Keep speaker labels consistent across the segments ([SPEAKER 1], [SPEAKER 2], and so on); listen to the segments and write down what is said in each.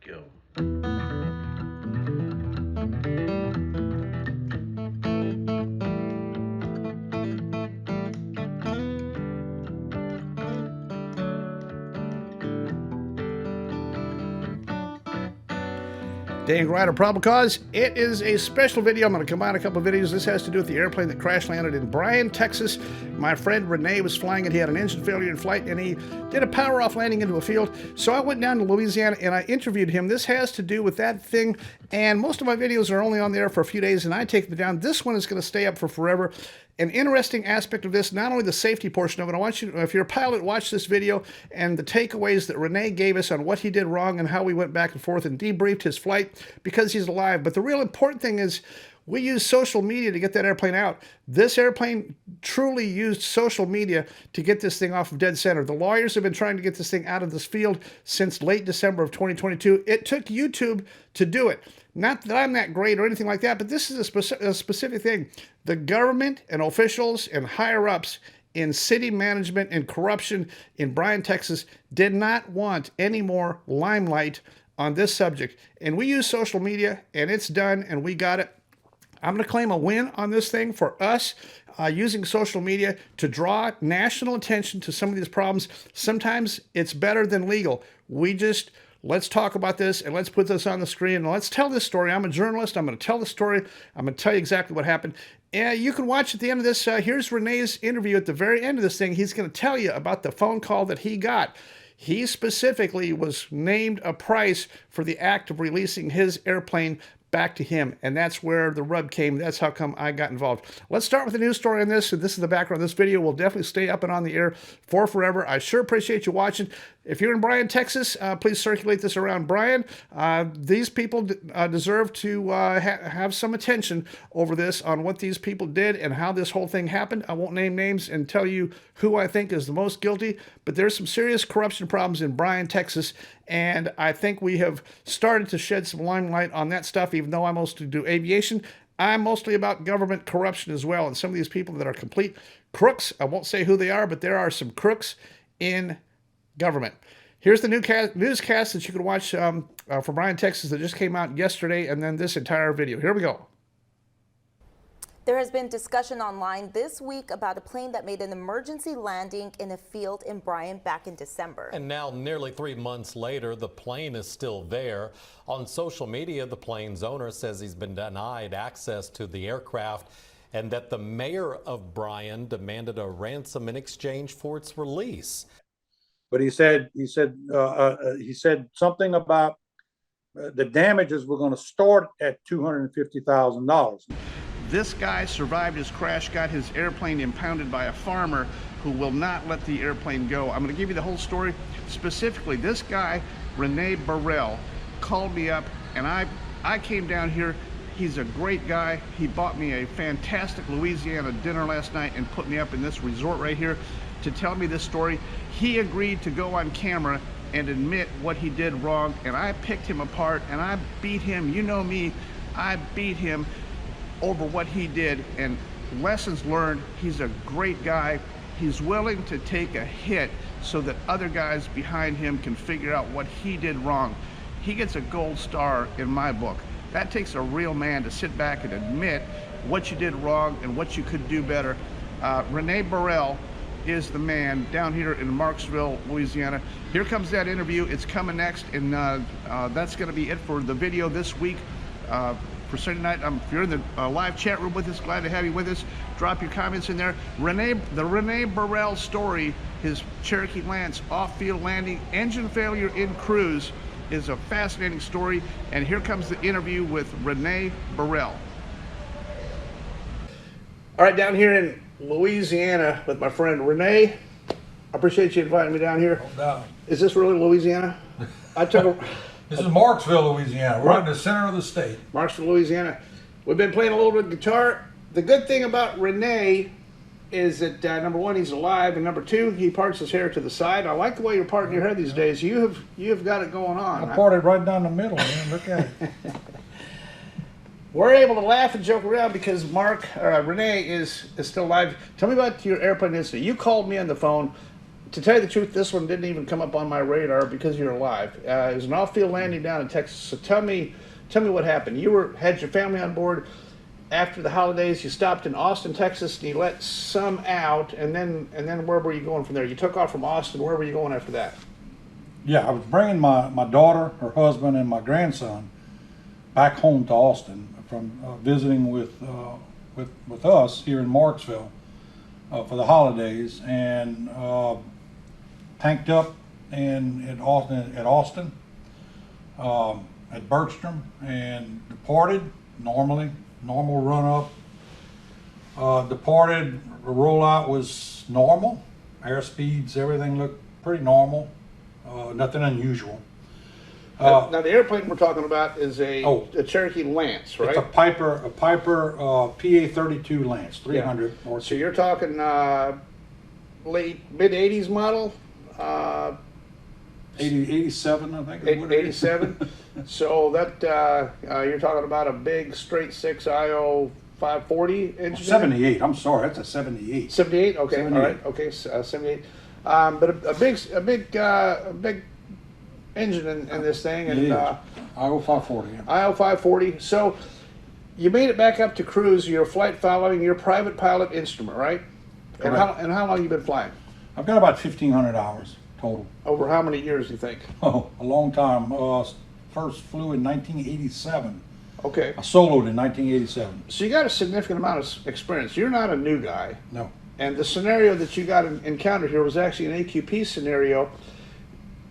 [SPEAKER 1] go.
[SPEAKER 2] Dang right, a probable cause. It is a special video. I'm going to combine a couple of videos. This has to do with the airplane that crash landed in Bryan, Texas. My friend Renee was flying it. He had an engine failure in flight, and he did a power off landing into a field. So I went down to Louisiana and I interviewed him. This has to do with that thing, and most of my videos are only on there for a few days, and I take them down. This one is going to stay up for forever. An interesting aspect of this, not only the safety portion of it, I want you to, if you're a pilot, watch this video and the takeaways that Renee gave us on what he did wrong and how we went back and forth and debriefed his flight because he's alive. But the real important thing is we use social media to get that airplane out. This airplane truly used social media to get this thing off of dead center. The lawyers have been trying to get this thing out of this field since late December of 2022. It took YouTube to do it. Not that I'm that great or anything like that, but this is a specific thing. The government and officials and higher-ups in city management and corruption in Bryan, Texas did not want any more limelight on this subject. And we use social media, and it's done, and we got it. I'm going to claim a win on this thing for us using social media to draw national attention to some of these problems. Sometimes it's better than legal. Let's talk about this and let's put this on the screen and let's tell this story. I'm a journalist. I'm going to tell the story. I'm going to tell you exactly what happened. And you can watch at the end of this. Here's Renee's interview at the very end of this thing. He's going to tell you about the phone call that he got. He specifically was named a price for the act of releasing his airplane back to him, and that's where the rub came. That's how come I got involved. Let's start with the news story on this. So this is the background. This video will definitely stay up and on the air for forever. I sure appreciate you watching. If you're in Bryan, Texas, please circulate this around Bryan. These people deserve to have some attention over this on what these people did and how this whole thing happened. I won't name names and tell you who I think is the most guilty, but there's some serious corruption problems in Bryan, Texas, and I think we have started to shed some limelight on that stuff, even though I mostly do aviation. I'm mostly about government corruption as well, and some of these people that are complete crooks, I won't say who they are, but there are some crooks in government. Here's the newscast that you can watch from Bryan, Texas that just came out yesterday, and then this entire video. Here we go.
[SPEAKER 3] There has been discussion online this week about a plane that made an emergency landing in a field in Bryan back in December.
[SPEAKER 4] And now, nearly 3 months later, the plane is still there. On social media, the plane's owner says he's been denied access to the aircraft and that the mayor of Bryan demanded a ransom in exchange for its release.
[SPEAKER 5] But he said something about the damages were going to start at $250,000.
[SPEAKER 2] This guy survived his crash, got his airplane impounded by a farmer who will not let the airplane go. I'm going to give you the whole story. Specifically, this guy, Renee Burrell, called me up, and I came down here. He's a great guy. He bought me a fantastic Louisiana dinner last night and put me up in this resort right here to tell me this story. He agreed to go on camera and admit what he did wrong, and I picked him apart, and I beat him. You know me, I beat him over what he did, and lessons learned. He's a great guy. He's willing to take a hit so that other guys behind him can figure out what he did wrong. He gets a gold star in my book. That takes a real man to sit back and admit what you did wrong and what you could do better. Renee Burrell is the man down here in Marksville, Louisiana. Here comes that interview. It's coming next, and that's going to be it for the video this week. For Sunday night, if you're in the live chat room with us, glad to have you with us. Drop your comments in there. The Renee Burrell story, his Cherokee Lance off-field landing, engine failure in cruise, is a fascinating story. And here comes the interview with Renee Burrell. All right, down here in Louisiana with my friend Renee. I appreciate you inviting me down here.
[SPEAKER 6] No doubt.
[SPEAKER 2] Is this really Louisiana? I took a...
[SPEAKER 6] This is Marksville, Louisiana. We're in the center of the state.
[SPEAKER 2] Marksville, Louisiana. We've been playing a little bit of guitar. The good thing about Renee is that number one, he's alive, and number two, he parts his hair to the side. I like the way you're parting your hair these days. You have got it going on.
[SPEAKER 6] I parted right down the middle, man. Look at it.
[SPEAKER 2] We're able to laugh and joke around because Renee is still alive. Tell me about your airplane incident. You called me on the phone. to tell you the truth, this one didn't even come up on my radar because you're alive. It was an off-field landing down in Texas. So tell me what happened. You had your family on board after the holidays. You stopped in Austin, Texas, and you let some out. And then where were you going from there? You took off from Austin. Where were you going after that?
[SPEAKER 6] Yeah, I was bringing my daughter, her husband, and my grandson back home to Austin from visiting with us here in Marksville for the holidays, and tanked up at Austin, at Bergstrom, and departed normal run up. Departed, the rollout was normal, airspeeds, everything looked pretty normal, nothing unusual.
[SPEAKER 2] Now the airplane we're talking about is a Cherokee Lance, right?
[SPEAKER 6] It's a Piper PA-32 Lance, 300.
[SPEAKER 2] Yeah. So you're talking mid 80s model.
[SPEAKER 6] 87, I think.
[SPEAKER 2] 87. So that you're talking about a big straight 6 IO 540 engine.
[SPEAKER 6] 78. I'm sorry, that's a 78.
[SPEAKER 2] 78. Okay,
[SPEAKER 6] 78.
[SPEAKER 2] all right. Okay, 78. But a big engine in this thing, and
[SPEAKER 6] IO 540. Yeah.
[SPEAKER 2] IO 540. So you made it back up to cruise. You're flight following your private pilot instrument, right?
[SPEAKER 6] Correct.
[SPEAKER 2] And how long you been flying?
[SPEAKER 6] I've got about 1,500 hours total.
[SPEAKER 2] Over how many years do you think?
[SPEAKER 6] Oh, a long time. First flew in 1987.
[SPEAKER 2] Okay.
[SPEAKER 6] I soloed in 1987.
[SPEAKER 2] So you got a significant amount of experience. You're not a new guy.
[SPEAKER 6] No.
[SPEAKER 2] And the scenario that you got encountered here was actually an AQP scenario.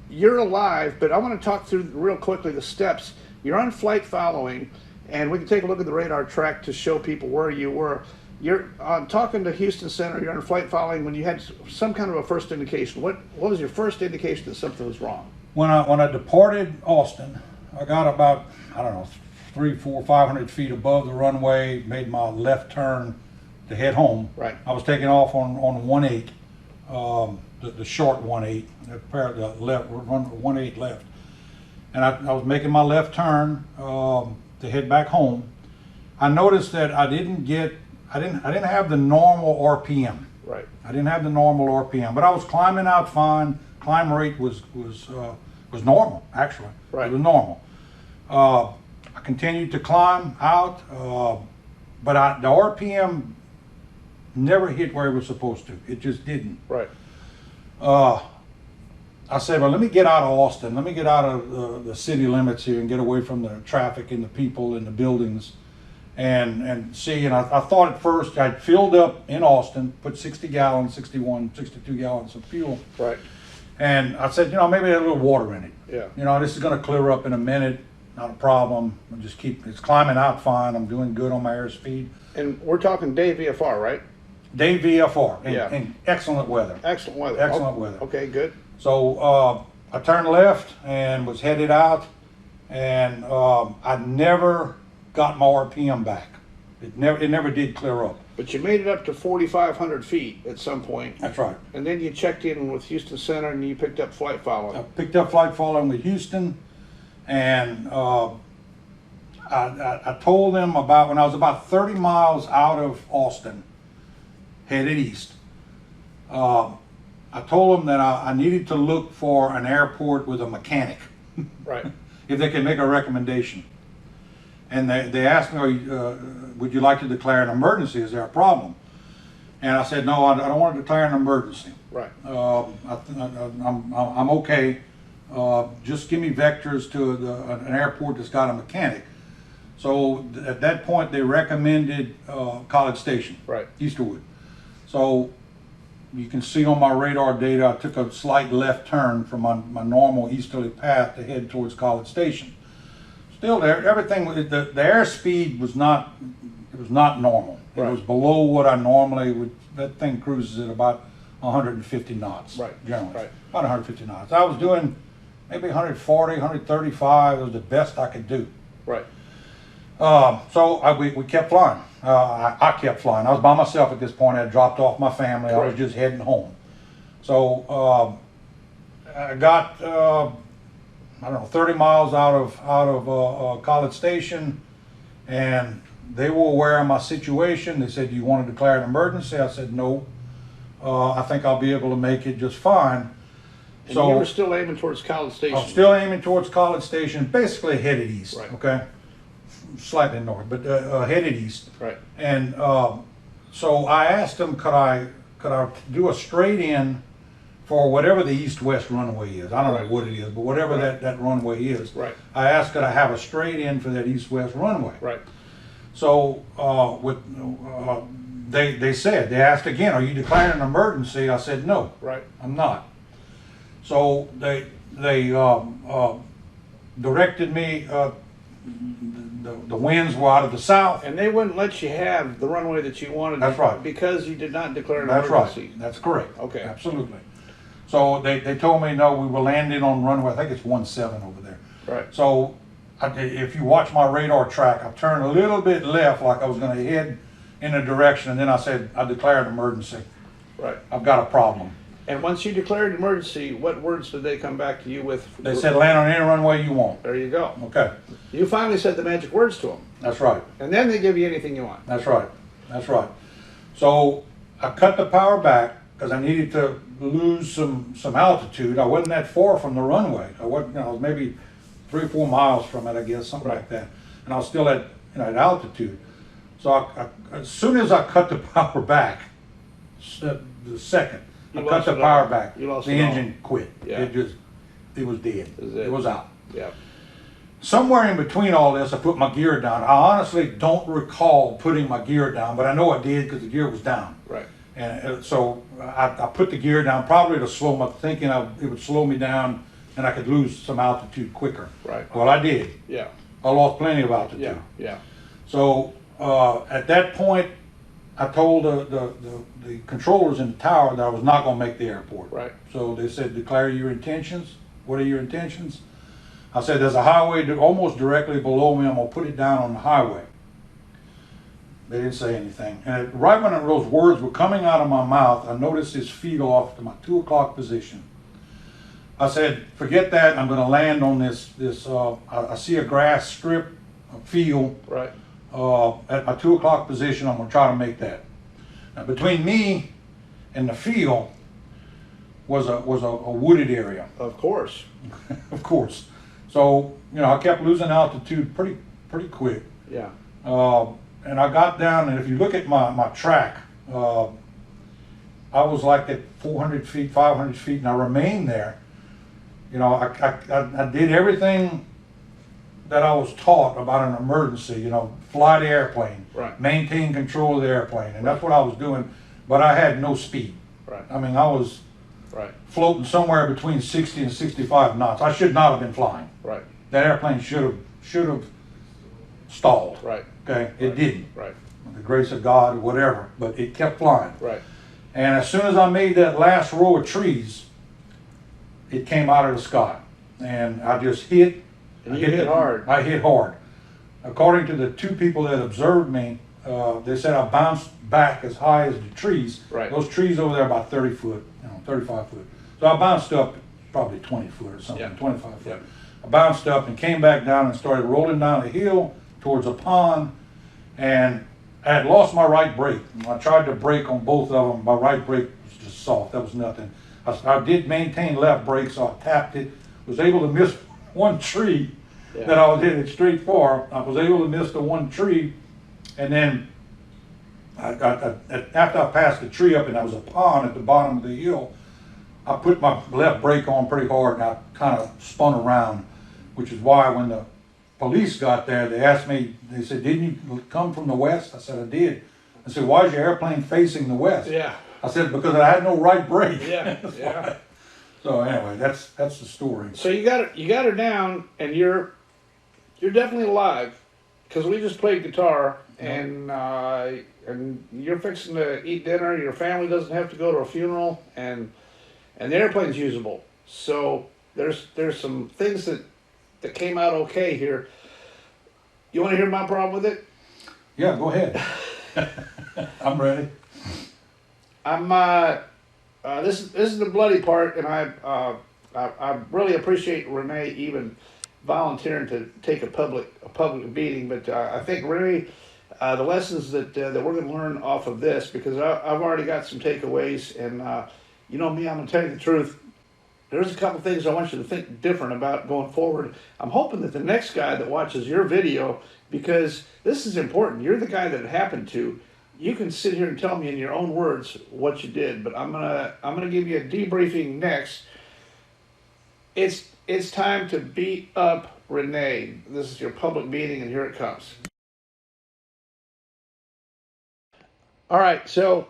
[SPEAKER 2] You're alive, but I want to talk through real quickly the steps. You're on flight following, and we can take a look at the radar track to show people where you were. You're talking to Houston Center. You're on flight following when you had some kind of a first indication. What was your first indication that something was wrong?
[SPEAKER 6] When I departed Austin, I got about, I don't know, 300, 400, 500 feet above the runway, made my left turn to head home.
[SPEAKER 2] Right.
[SPEAKER 6] I was taking off on 18, the short 18, the left, run 18 left. And I was making my left turn to head back home. I noticed that I didn't have the normal RPM.
[SPEAKER 2] Right.
[SPEAKER 6] I didn't have the normal RPM, but I was climbing out fine. Climb rate was normal, actually.
[SPEAKER 2] Right.
[SPEAKER 6] It was normal. I continued to climb out, but the RPM never hit where it was supposed to. It just didn't.
[SPEAKER 2] Right.
[SPEAKER 6] I said, well, let me get out of Austin. Let me get out of the city limits here and get away from the traffic and the people and the buildings. And see, and I thought at first I'd filled up in Austin, put 60 gallons, 61, 62 gallons of fuel.
[SPEAKER 2] Right.
[SPEAKER 6] And I said, maybe a little water in it.
[SPEAKER 2] Yeah.
[SPEAKER 6] This is going to clear up in a minute, not a problem. I'll just it's climbing out fine. I'm doing good on my airspeed.
[SPEAKER 2] And we're talking day VFR, right?
[SPEAKER 6] Day VFR,
[SPEAKER 2] Yeah.
[SPEAKER 6] and excellent weather.
[SPEAKER 2] Excellent weather.
[SPEAKER 6] Excellent weather.
[SPEAKER 2] Okay, good.
[SPEAKER 6] So I turned left and was headed out, and I never got my RPM back. It never did clear up.
[SPEAKER 2] But you made it up to 4,500 feet at some point.
[SPEAKER 6] That's right.
[SPEAKER 2] And then you checked in with Houston Center and you picked up flight following.
[SPEAKER 6] I picked up flight following with Houston, and I told them about when I was about 30 miles out of Austin, headed east. I told them that I needed to look for an airport with a mechanic.
[SPEAKER 2] Right.
[SPEAKER 6] If they could make a recommendation. And they asked me, would you like to declare an emergency? Is there a problem? And I said, no, I don't want to declare an emergency.
[SPEAKER 2] Right.
[SPEAKER 6] I'm okay. Just give me vectors to an airport that's got a mechanic. So at that point, they recommended College Station,
[SPEAKER 2] Right.
[SPEAKER 6] Easterwood. So you can see on my radar data, I took a slight left turn from my normal easterly path to head towards College Station. Still, everything, the airspeed was not normal. It
[SPEAKER 2] Right.
[SPEAKER 6] was below what I normally would. That thing cruises at about 150 knots,
[SPEAKER 2] Right.
[SPEAKER 6] generally.
[SPEAKER 2] Right.
[SPEAKER 6] About 150 knots. I was doing maybe 140, 135. It was the best I could do.
[SPEAKER 2] Right.
[SPEAKER 6] So we kept flying. I kept flying. I was by myself at this point. I had dropped off my family. I was
[SPEAKER 2] Right.
[SPEAKER 6] just heading home. So I got I don't know, 30 miles out of College Station, and they were aware of my situation. They said, "Do you want to declare an emergency?" I said, "No." I think I'll be able to make it just fine.
[SPEAKER 2] And you were still aiming towards College Station.
[SPEAKER 6] I'm still aiming towards College Station, basically headed east,
[SPEAKER 2] Right.
[SPEAKER 6] okay? Slightly north, but headed east.
[SPEAKER 2] Right.
[SPEAKER 6] And so I asked him, could I do a straight in for whatever the east-west runway is? I don't know what it is, but whatever that runway is.
[SPEAKER 2] Right.
[SPEAKER 6] I asked, could I have a straight in for that east-west runway?
[SPEAKER 2] Right.
[SPEAKER 6] So they said, they asked again, are you declaring an emergency? I said, no.
[SPEAKER 2] Right.
[SPEAKER 6] I'm not. So they directed me, the winds were out of the south.
[SPEAKER 2] And they wouldn't let you have the runway that you wanted.
[SPEAKER 6] That's right.
[SPEAKER 2] Because you did not declare an
[SPEAKER 6] That's
[SPEAKER 2] emergency.
[SPEAKER 6] right. That's correct.
[SPEAKER 2] Okay.
[SPEAKER 6] Absolutely. So they told me, no, we were landing on runway, I think it's 17 over there.
[SPEAKER 2] Right.
[SPEAKER 6] So if you watch my radar track, I turned a little bit left like I was going to head in a direction, and then I said, I declared an emergency.
[SPEAKER 2] Right.
[SPEAKER 6] I've got a problem.
[SPEAKER 2] And once you declared an emergency, what words did they come back to you with?
[SPEAKER 6] They said, land on any runway you want.
[SPEAKER 2] There you go.
[SPEAKER 6] Okay.
[SPEAKER 2] You finally said the magic words to them.
[SPEAKER 6] That's right.
[SPEAKER 2] And then they give you anything you want.
[SPEAKER 6] That's right. That's right. So I cut the power back because I needed to lose some altitude. I wasn't that far from the runway. I wasn't, I was maybe 3 or 4 miles from it, I guess, something like that. And I was still at, at altitude. So as soon as I cut the power back, the second I cut the power back, the engine quit.
[SPEAKER 2] Yeah.
[SPEAKER 6] It was dead. It was out.
[SPEAKER 2] Yeah.
[SPEAKER 6] Somewhere in between all this, I put my gear down. I honestly don't recall putting my gear down, but I know I did because the gear was down.
[SPEAKER 2] Right.
[SPEAKER 6] And so I put the gear down probably to slow my thinking. It would slow me down and I could lose some altitude quicker.
[SPEAKER 2] Right.
[SPEAKER 6] Well, I did.
[SPEAKER 2] Yeah.
[SPEAKER 6] I lost plenty of altitude.
[SPEAKER 2] Yeah. Yeah.
[SPEAKER 6] So at that point, I told the controllers in the tower that I was not going to make the airport.
[SPEAKER 2] Right.
[SPEAKER 6] So they said, declare your intentions. What are your intentions? I said, there's a highway almost directly below me. I'm going to put it down on the highway. They didn't say anything. And right when those words were coming out of my mouth, I noticed his feet off to my 2 o'clock position. I said, forget that. I'm going to land on this. I see a grass strip, a field.
[SPEAKER 2] Right.
[SPEAKER 6] At my 2 o'clock position, I'm going to try to make that. Now, between me and the field was a wooded area.
[SPEAKER 2] Of course.
[SPEAKER 6] Of course. So, I kept losing altitude pretty quick.
[SPEAKER 2] Yeah.
[SPEAKER 6] And I got down, and if you look at my track, I was like at 400 feet, 500 feet, and I remained there. I did everything that I was taught about an emergency, fly the airplane,
[SPEAKER 2] right.
[SPEAKER 6] Maintain control of the airplane, and that's what I was doing, but I had no speed.
[SPEAKER 2] Right.
[SPEAKER 6] I mean, I was floating somewhere between 60 and 65 knots. I should not have been flying.
[SPEAKER 2] Right.
[SPEAKER 6] That airplane should have stalled.
[SPEAKER 2] Right.
[SPEAKER 6] Okay, it didn't.
[SPEAKER 2] Right.
[SPEAKER 6] With the grace of God or whatever, but it kept flying.
[SPEAKER 2] Right.
[SPEAKER 6] And as soon as I made that last row of trees, it came out of the sky, and I just hit.
[SPEAKER 2] And you hit hard.
[SPEAKER 6] I hit hard. According to the 2 people that observed me, they said I bounced back as high as the trees.
[SPEAKER 2] Right.
[SPEAKER 6] Those trees over there are about 30 foot, 35 foot. So I bounced up probably 20 foot or something, 25 foot.
[SPEAKER 2] Yeah.
[SPEAKER 6] I bounced up and came back down and started rolling down a hill towards a pond, and I had lost my right brake. When I tried to brake on both of them, my right brake was just soft. That was nothing. I did maintain left brake, so I tapped it, was able to miss one tree that I was headed straight for. I was able to miss the one tree, and then after I passed the tree up and there was a pond at the bottom of the hill, I put my left brake on pretty hard and I kind of spun around, which is why when the police got there, they asked me, they said, didn't you come from the west? I said, I did. I said, why is your airplane facing the west?
[SPEAKER 2] Yeah.
[SPEAKER 6] I said, because I had no right brake.
[SPEAKER 2] Yeah. Yeah.
[SPEAKER 6] So anyway, that's the story.
[SPEAKER 2] So you got her down, and you're definitely alive, because we just played guitar, and you're fixing to eat dinner. Your family doesn't have to go to a funeral, and the airplane's usable. So there's some things that came out okay here. You want to hear my problem with it?
[SPEAKER 6] Yeah, go ahead. I'm ready.
[SPEAKER 2] This is the bloody part, and I really appreciate Renee even volunteering to take a public beating. But I think Renee, the lessons that that we're going to learn off of this, because I've already got some takeaways, and you know me, I'm going to tell you the truth. There's a couple things I want you to think different about going forward. I'm hoping that the next guy that watches your video, because this is important, you're the guy that it happened to. You can sit here and tell me in your own words what you did, but I'm gonna give you a debriefing next. It's time to beat up Renee. This is your public meeting, and here it comes. All right, so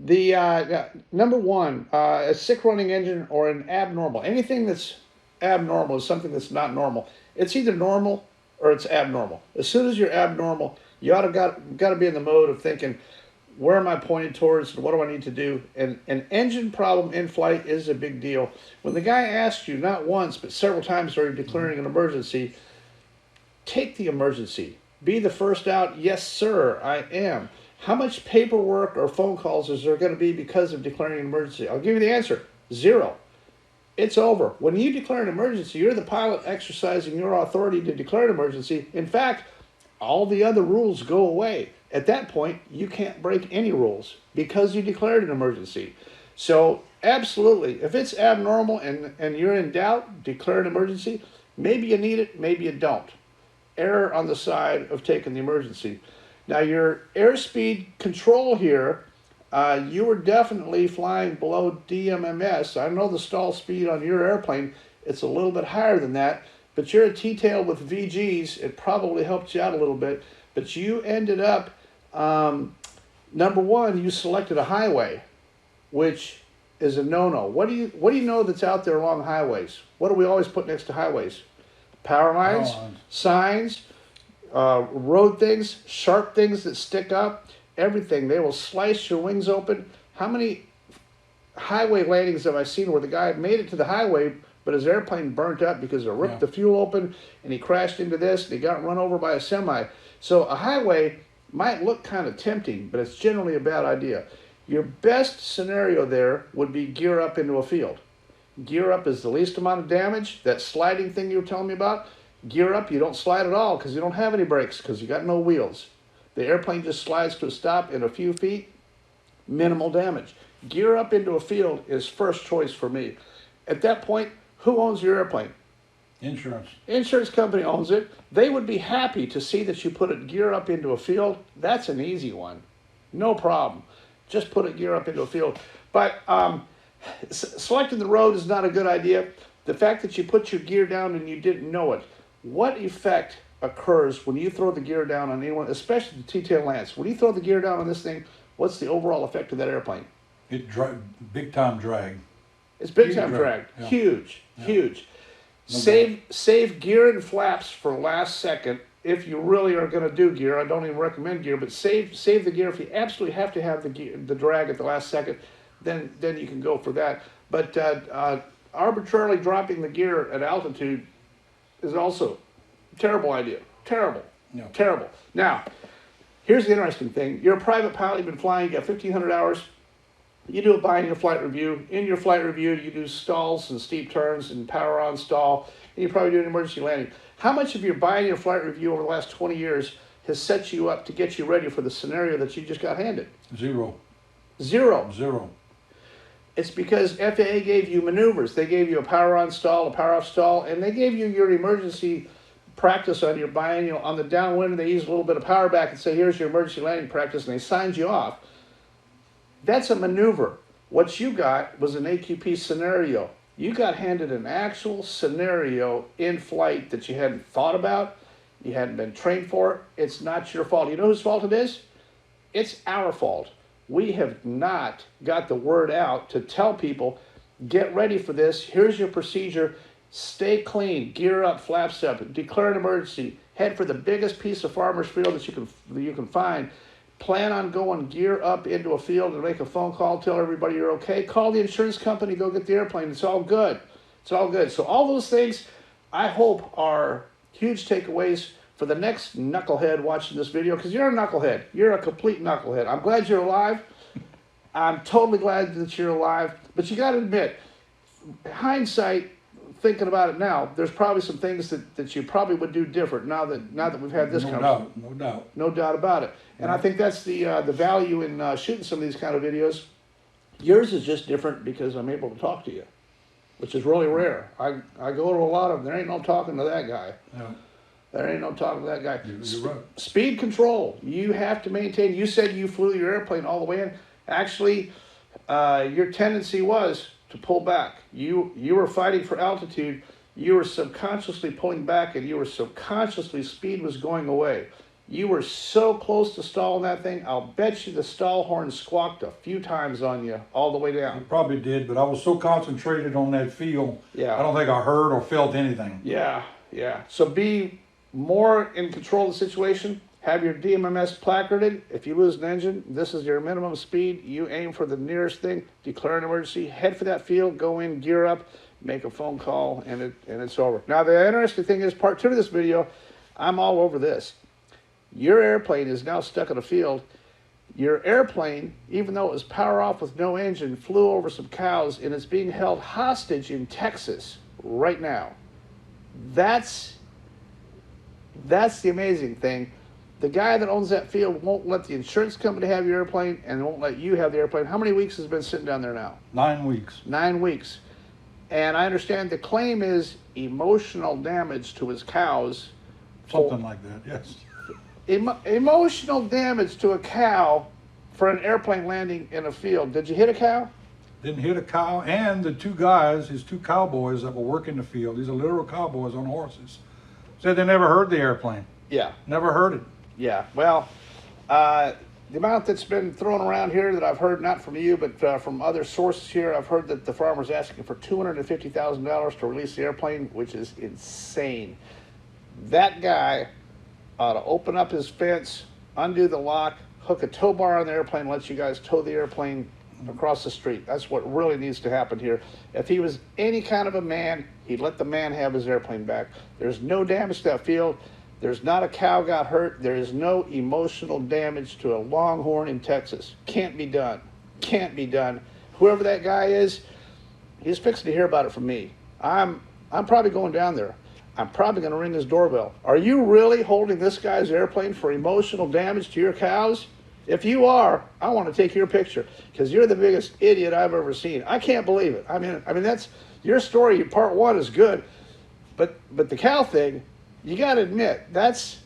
[SPEAKER 2] the number one, a sick running engine or an abnormal. Anything that's abnormal is something that's not normal. It's either normal or it's abnormal. As soon as you're abnormal, you got to be in the mode of thinking, where am I pointed towards and what do I need to do? And an engine problem in flight is a big deal. When the guy asks you not once but several times during declaring an emergency, take the emergency. Be the first out. Yes, sir, I am. How much paperwork or phone calls is there going to be because of declaring an emergency? I'll give you the answer. 0. It's over. When you declare an emergency, you're the pilot exercising your authority to declare an emergency. In fact, all the other rules go away. At that point, you can't break any rules because you declared an emergency. So absolutely, if it's abnormal and you're in doubt, declare an emergency. Maybe you need it, maybe you don't. Err on the side of taking the emergency. Now your airspeed control here, you were definitely flying below DMMS. I know the stall speed on your airplane, it's a little bit higher than that, but you're a T-tail with VGs, it probably helped you out a little bit, but you ended up, number one, you selected a highway, which is a no-no. What do you know that's out there along highways? What do we always put next to highways? Power lines, signs, road things, sharp things that stick up, everything. They will slice your wings open. How many highway landings have I seen where the guy made it to the highway, but his airplane burnt up because it ripped the fuel open and he crashed into this and he got run over by a semi? So a highway might look kind of tempting, but it's generally a bad idea. Your best scenario there would be gear up into a field. Gear up is the least amount of damage. That sliding thing you were telling me about, gear up, you don't slide at all because you don't have any brakes because you got no wheels. The airplane just slides to a stop in a few feet, minimal damage. Gear up into a field is first choice for me. At that point, who owns your airplane?
[SPEAKER 6] Insurance.
[SPEAKER 2] Insurance company owns it. They would be happy to see that you put it gear up into a field. That's an easy one. No problem. Just put it gear up into a field. But selecting the road is not a good idea. The fact that you put your gear down and you didn't know it, what effect occurs when you throw the gear down on anyone, especially the T-tail lance? When you throw the gear down on this thing, what's the overall effect of that airplane?
[SPEAKER 6] Big time drag.
[SPEAKER 2] It's big time drag.
[SPEAKER 6] Yeah.
[SPEAKER 2] Huge. No save gear and flaps for last second if you really are going to do gear. I don't even recommend gear, but save the gear. If you absolutely have to have the drag at the last second, then you can go for that. But arbitrarily dropping the gear at altitude is also a terrible idea. Terrible. Now, here's the interesting thing. You're a private pilot. You've been flying. You got 1,500 hours. You do a biennial flight review. In your flight review, you do stalls and steep turns and power on stall, and you probably do an emergency landing. How much of your biennial flight review over the last 20 years has set you up to get you ready for the scenario that you just got handed?
[SPEAKER 6] Zero.
[SPEAKER 2] It's because FAA gave you maneuvers. They gave you a power on stall, a power off stall, and they gave you your emergency practice on your biennial. On the downwind, they use a little bit of power back and say, here's your emergency landing practice, and they signed you off. That's a maneuver. What you got was an AQP scenario. You got handed an actual scenario in flight that you hadn't thought about, you hadn't been trained for. It's not your fault. You know whose fault it is? It's our fault. We have not got the word out to tell people, get ready for this, here's your procedure, stay clean, gear up, flaps up, declare an emergency, head for the biggest piece of farmer's field that you can find. Plan on going gear up into a field and make a phone call, tell everybody you're okay. Call the insurance company, go get the airplane. It's all good. It's all good. So all those things, I hope, are huge takeaways for the next knucklehead watching this video, because you're a knucklehead. You're a complete knucklehead. I'm glad you're alive. I'm totally glad that you're alive. But you got to admit, hindsight, thinking about it now, there's probably some things that you probably would do different now that we've had this conversation.
[SPEAKER 6] No doubt.
[SPEAKER 2] No doubt about it. And I think that's the value in shooting some of these kind of videos. Yours is just different because I'm able to talk to you, which is really rare. I go to a lot of them. There ain't no talking to that guy.
[SPEAKER 6] No.
[SPEAKER 2] There ain't no talking to that guy.
[SPEAKER 6] You're right.
[SPEAKER 2] Speed control. You have to maintain. You said you flew your airplane all the way in. Actually, your tendency was to pull back. You were fighting for altitude. You were subconsciously pulling back, and you were subconsciously, speed was going away. You were so close to stalling that thing, I'll bet you the stall horn squawked a few times on you all the way down.
[SPEAKER 6] It probably did, but I was so concentrated on that feel,
[SPEAKER 2] Yeah.
[SPEAKER 6] I don't think I heard or felt anything.
[SPEAKER 2] Yeah. So be more in control of the situation. Have your DMMS placarded. If you lose an engine, this is your minimum speed. You aim for the nearest thing, declare an emergency, head for that field, go in, gear up, make a phone call, and it's over. Now, the interesting thing is, part 2 of this video, I'm all over this. Your airplane is now stuck in a field. Your airplane, even though it was power off with no engine, flew over some cows, and it's being held hostage in Texas right now. That's the amazing thing. The guy that owns that field won't let the insurance company have your airplane and won't let you have the airplane. How many weeks has it been sitting down there now?
[SPEAKER 6] 9 weeks.
[SPEAKER 2] 9 weeks. And I understand the claim is emotional damage to his cows.
[SPEAKER 6] Something like that, yes.
[SPEAKER 2] Emotional damage to a cow for an airplane landing in a field. Did you hit a cow?
[SPEAKER 6] Didn't hit a cow, and the 2 guys, his 2 cowboys that were working the field, these are literal cowboys on horses, said they never heard the airplane.
[SPEAKER 2] Yeah.
[SPEAKER 6] Never heard it.
[SPEAKER 2] Yeah. Well, the amount that's been thrown around here that I've heard, not from you, but from other sources here, I've heard that the farmer's asking for $250,000 to release the airplane, which is insane. That guy ought to open up his fence, undo the lock, hook a tow bar on the airplane, let you guys tow the airplane across the street. That's what really needs to happen here. If he was any kind of a man, he'd let the man have his airplane back. There's no damage to that field. There's not a cow got hurt. There is no emotional damage to a longhorn in Texas. Can't be done. Can't be done. Whoever that guy is, he's fixing to hear about it from me. I'm probably going down there. I'm probably going to ring his doorbell. Are you really holding this guy's airplane for emotional damage to your cows? If you are, I want to take your picture because you're the biggest idiot I've ever seen. I can't believe it. I mean that's your story. Part 1 is good, but the cow thing, you got to admit that's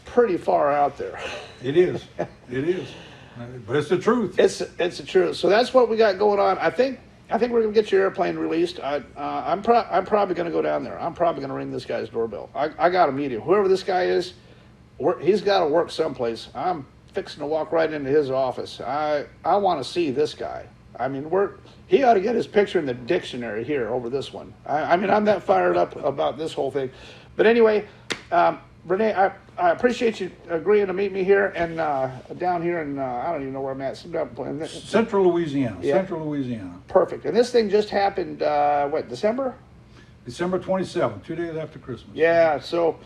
[SPEAKER 2] pretty far out there.
[SPEAKER 6] It is. It is. But it's the truth.
[SPEAKER 2] It's the truth. So that's what we got going on. I think we're gonna get your airplane released. I'm probably gonna go down there. I'm probably gonna ring this guy's doorbell. I got to meet him. Whoever this guy is, he's got to work someplace. I'm fixing to walk right into his office. I want to see this guy. I mean, he ought to get his picture in the dictionary here over this one. I mean, I'm that fired up about this whole thing. But anyway, Renee, I appreciate you agreeing to meet me here and down here in, I don't even know where I'm at.
[SPEAKER 6] Central Louisiana.
[SPEAKER 2] Yeah.
[SPEAKER 6] Central Louisiana.
[SPEAKER 2] Perfect. And this thing just happened, December?
[SPEAKER 6] December 27th, 2 days after Christmas.
[SPEAKER 2] Yeah, so,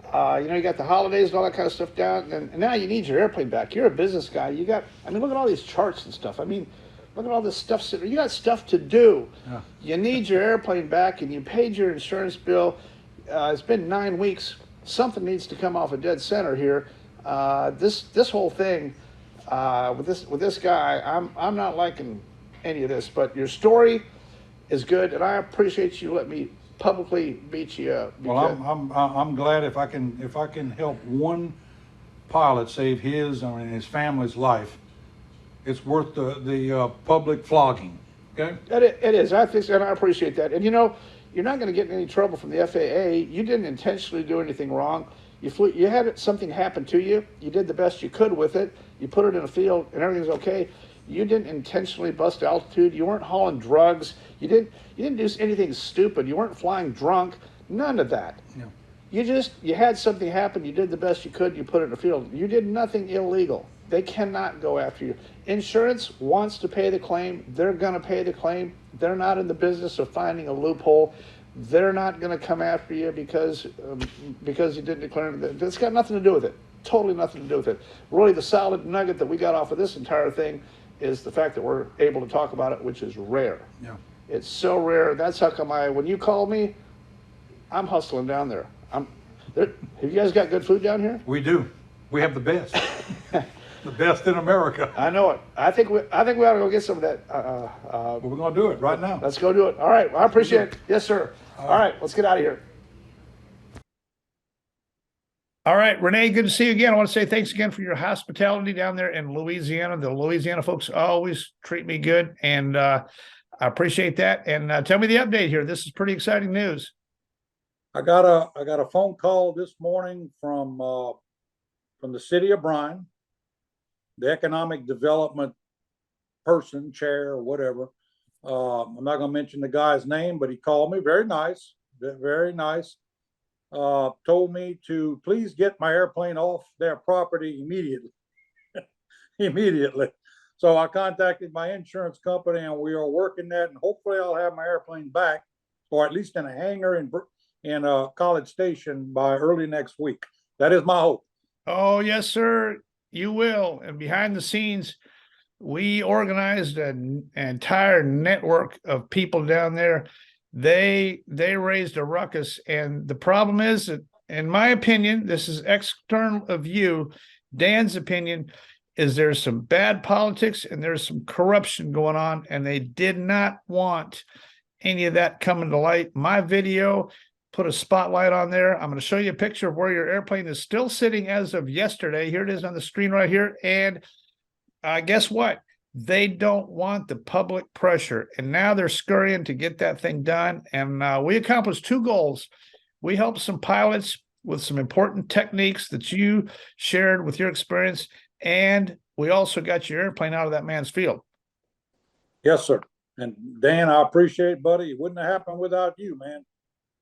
[SPEAKER 2] you got the holidays and all that kind of stuff down, and now you need your airplane back. You're a business guy. Look at all these charts and stuff. Look at all this stuff. You got stuff to do. Yeah. You need your airplane back, and you paid your insurance bill. It's been 9 weeks. Something needs to come off a dead center here. This whole thing with this guy, I'm not liking any of this. But your story is good, and I appreciate you letting me publicly beat you up.
[SPEAKER 6] Well, I'm glad if I can help one pilot save his and his family's life. It's worth the public flogging. Okay.
[SPEAKER 2] It is. I think, and I appreciate that. And you're not going to get in any trouble from the FAA. You didn't intentionally do anything wrong. You had something happen to you. You did the best you could with it. You put it in a field, and everything's okay. You didn't intentionally bust altitude. You weren't hauling drugs. You didn't do anything stupid. You weren't flying drunk. None of that.
[SPEAKER 6] No.
[SPEAKER 2] You had something happen. You did the best you could. You put it in a field. You did nothing illegal. They cannot go after you. Insurance wants to pay the claim. They're going to pay the claim. They're not in the business of finding a loophole. They're not going to come after you because you didn't declare it. It's got nothing to do with it. Totally nothing to do with it. Really, the solid nugget that we got off of this entire thing is the fact that we're able to talk about it, which is rare.
[SPEAKER 6] Yeah.
[SPEAKER 2] It's so rare. That's how come when you call me, I'm hustling down there. Have you guys got good food down here?
[SPEAKER 6] We do. We have the best. The best in America.
[SPEAKER 2] I know it. I think we ought to go get some of that.
[SPEAKER 6] We're going to do it right now.
[SPEAKER 2] Let's go do it. All right. Well, I appreciate it. Yes, sir. All right. Let's get out of here. All right, Renee, good to see you again. I want to say thanks again for your hospitality down there in Louisiana. The Louisiana folks always treat me good, and I appreciate that. And tell me the update here. This is pretty exciting news.
[SPEAKER 5] I got a phone call this morning from the city of Bryan, the economic development person, chair, or whatever. I'm not going to mention the guy's name, but he called me. Very nice, very nice. Told me to please get my airplane off their property immediately. Immediately. So I contacted my insurance company, and we are working that, and hopefully I'll have my airplane back, or at least in a hangar in College Station by early next week. That is my hope.
[SPEAKER 2] Oh, yes, sir. You will. And behind the scenes, we organized an entire network of people down there. They raised a ruckus, and the problem is that, in my opinion, this is external of you, Dan's opinion, is there's some bad politics and there's some corruption going on, and they did not want any of that coming to light. My video put a spotlight on there. I'm going to show you a picture of where your airplane is still sitting as of yesterday. Here it is on the screen right here. And guess what? They don't want the public pressure, and now they're scurrying to get that thing done. And we accomplished two goals. We helped some pilots with some important techniques that you shared with your experience, and we also got your airplane out of that man's field.
[SPEAKER 5] Yes, sir. And Dan, I appreciate it, buddy. It wouldn't have happened without you, man.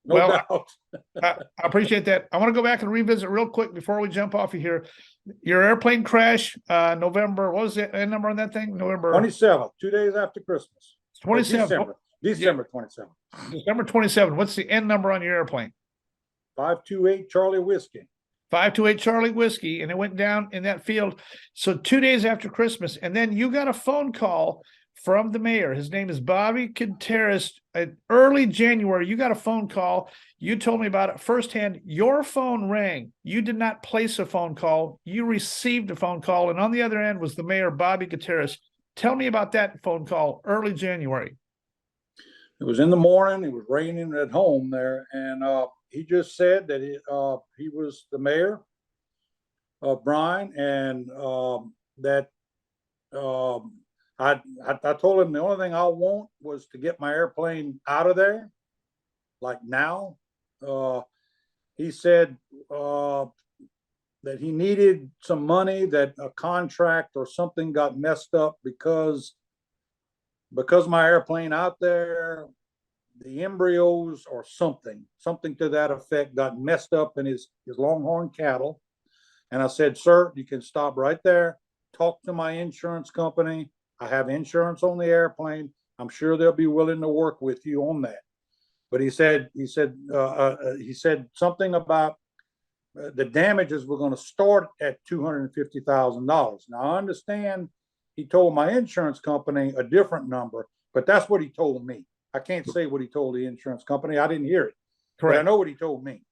[SPEAKER 5] No doubt.
[SPEAKER 2] I appreciate that. I want to go back and revisit real quick before we jump off of here. Your airplane crash, November, what was the end number on that thing? November
[SPEAKER 5] 27th, 2 days after Christmas.
[SPEAKER 2] 27th.
[SPEAKER 5] December 27th.
[SPEAKER 2] December 27th. What's the end number on your airplane?
[SPEAKER 5] 528 Charlie Whiskey.
[SPEAKER 2] 528 Charlie Whiskey, and it went down in that field. So 2 days after Christmas, and then you got a phone call from the mayor. His name is Bobby Contreras. Early January, you got a phone call. You told me about it firsthand. Your phone rang. You did not place a phone call. You received a phone call, and on the other end was the mayor, Bobby Contreras. Tell me about that phone call early January.
[SPEAKER 5] It was in the morning. It was raining at home there, and he just said that he was the mayor of Bryan, and that I told him the only thing I want was to get my airplane out of there, like now. He said that he needed some money, that a contract or something got messed up because my airplane out there, the embryos or something to that effect got messed up in his longhorn cattle. And I said, sir, you can stop right there. Talk to my insurance company. I have insurance on the airplane. I'm sure they'll be willing to work with you on that. But he said something about the damages were going to start at $250,000. Now I understand he told my insurance company a different number, but that's what he told me. I can't say what he told the insurance company. I didn't hear it. Correct. But I know what he told me.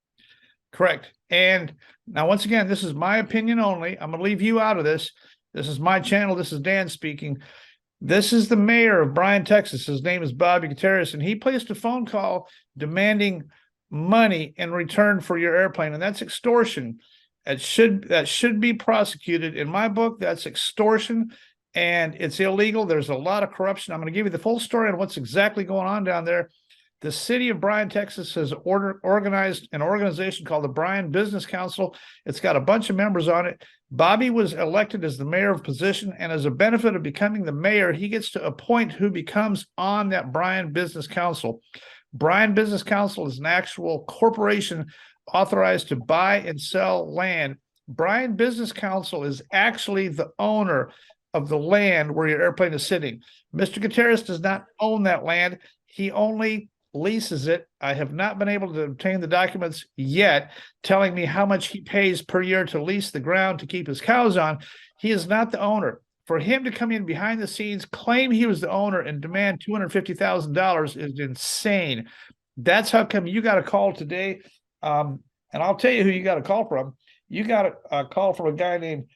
[SPEAKER 2] Correct. And now, once again, this is my opinion only. I'm going to leave you out of this. This is my channel. This is Dan speaking. This is the mayor of Bryan, Texas. His name is Bobby Contreras, and he placed a phone call demanding money in return for your airplane, and that's extortion. That should be prosecuted. In my book, that's extortion, and it's illegal. There's a lot of corruption. I'm going to give you the full story on what's exactly going on down there. The city of Bryan, Texas has organized an organization called the Bryan Business Council. It's got a bunch of members on it. Bobby was elected as the mayor of position, and as a benefit of becoming the mayor, he gets to appoint who becomes on that Bryan Business Council. Bryan Business Council is an actual corporation authorized to buy and sell land. Bryan Business Council is actually the owner of the land where your airplane is sitting. Mr. Gutierrez does not own that land. He only leases it. I have not been able to obtain the documents yet telling me how much he pays per year to lease the ground to keep his cows on. He is not the owner. for him to come in behind the scenes, claim he was the owner, and demand $250,000 is insane. That's how come you got a call today. And I'll tell you who you got a call from. You got a call from a guy named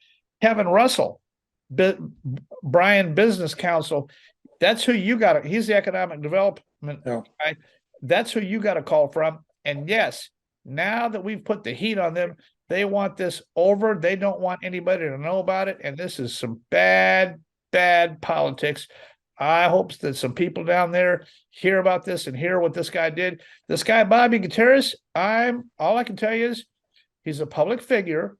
[SPEAKER 2] Kevin Russell, Bryan Business Council. That's who you got. He's the economic development guy. That's who you got a call from. And yes, now that we've put the heat on them, they want this over. They don't want anybody to know about it. And this is some bad, bad politics. I hope that some people down there hear about this and hear what this guy did. This guy, Bobby Gutierrez, all I can tell you is he's a public figure.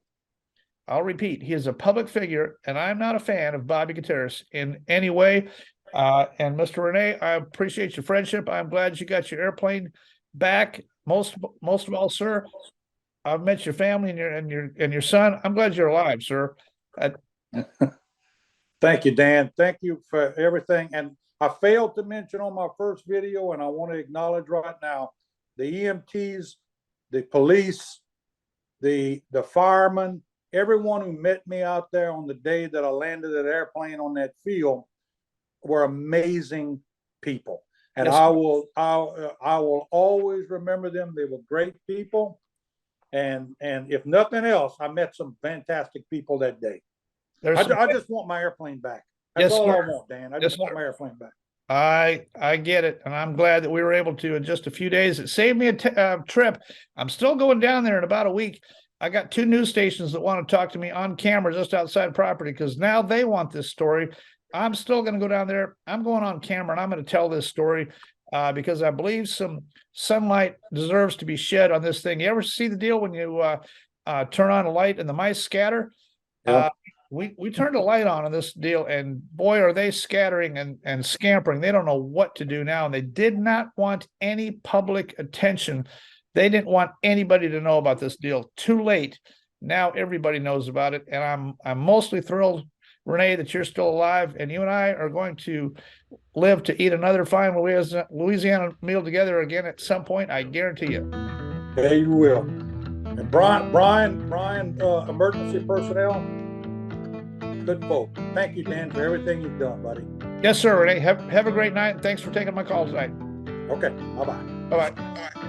[SPEAKER 2] I'll repeat, he is a public figure, and I'm not a fan of Bobby Gutierrez in any way. And Mr. Rene, I appreciate your friendship. I'm glad you got your airplane back. Most of all, sir, I've met your family and your son. I'm glad you're alive, sir.
[SPEAKER 5] Thank you, Dan. Thank you for everything. And I failed to mention on my first video, and I want to acknowledge right now, the EMTs, the police, the firemen, everyone who met me out there on the day that I landed that airplane on that field were amazing people. And yes, I will always remember them. They were great people. And if nothing else, I met some fantastic people that day. I just want my airplane back. That's all I want, Dan. I just want my airplane back.
[SPEAKER 2] I get it, and I'm glad that we were able to in just a few days. It saved me a trip. I'm still going down there in about a week. I got 2 news stations that want to talk to me on camera just outside property because now they want this story. I'm still going to go down there. I'm going on camera, and I'm going to tell this story because I believe some sunlight deserves to be shed on this thing. You ever see the deal when you turn on a light and the mice scatter? Yeah. We turned a light on this deal, and boy, are they scattering and scampering. They don't know what to do now, and they did not want any public attention. They didn't want anybody to know about this deal. Too late. Now everybody knows about it, and I'm mostly thrilled, Rene, that you're still alive, and you and I are going to live to eat another fine Louisiana meal together again at some point. I guarantee you.
[SPEAKER 5] Yeah, you will. And Bryan, emergency personnel. Good folk. Thank you, Dan, for everything you've done, buddy.
[SPEAKER 2] Yes, sir, Rene. Have a great night, and thanks for taking my call tonight.
[SPEAKER 5] Okay. Bye-bye.
[SPEAKER 2] Bye-bye.